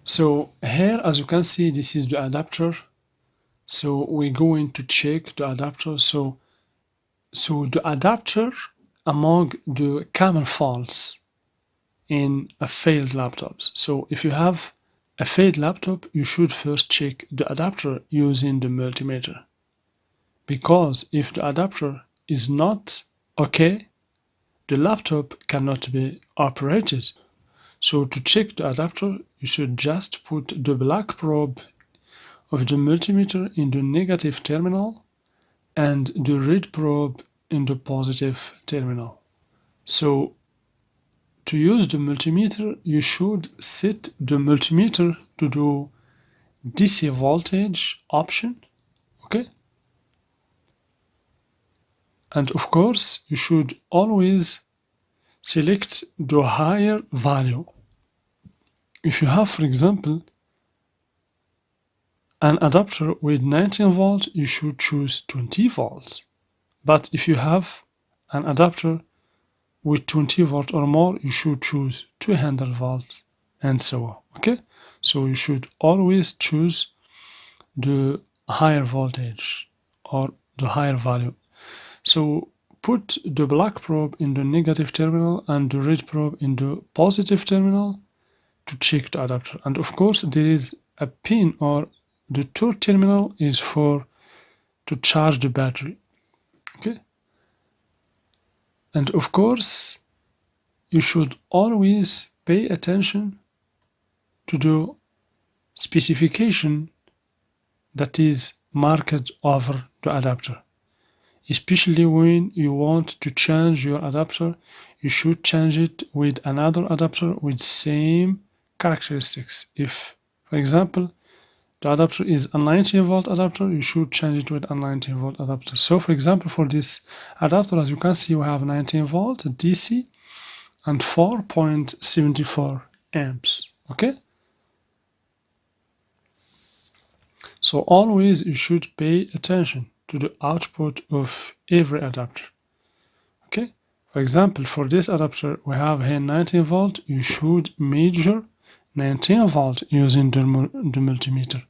So here, as you can see, this is the adapter. So we're going to check the adapter. So the adapter among the common faults in a failed laptops. So if you have a failed laptop, you should first check the adapter using the multimeter. Because if the adapter is not okay, the laptop cannot be operated. So to check the adapter, you should just put the black probe of the multimeter in the negative terminal and the red probe in the positive terminal. So to use the multimeter, you should set the multimeter to the DC voltage option, okay? And of course, you should always select the higher value. If you have, for example, an adapter with 19 volts, you should choose 20 volts. But if you have an adapter with 20 volts or more, you should choose 200 volts and so on, okay? So you should always choose the higher voltage or the higher value. So put the black probe in the negative terminal and the red probe in the positive terminal to check the adapter. And of course, there is a pin, or the third terminal is for to charge the battery, okay? And of course, you should always pay attention to the specification that is marked over the adapter. Especially when you want to change your adapter, you should change it with another adapter with same characteristics. If, for example, the adapter is a 19 volt adapter, you should change it with a 19 volt adapter. So for example, for this adapter, as you can see, we have 19 volt DC and 4.74 amps, okay? So always you should pay attention to the output of every adapter, okay? For example, for this adapter, we have here 19 volt, you should measure 19 volt using the multimeter.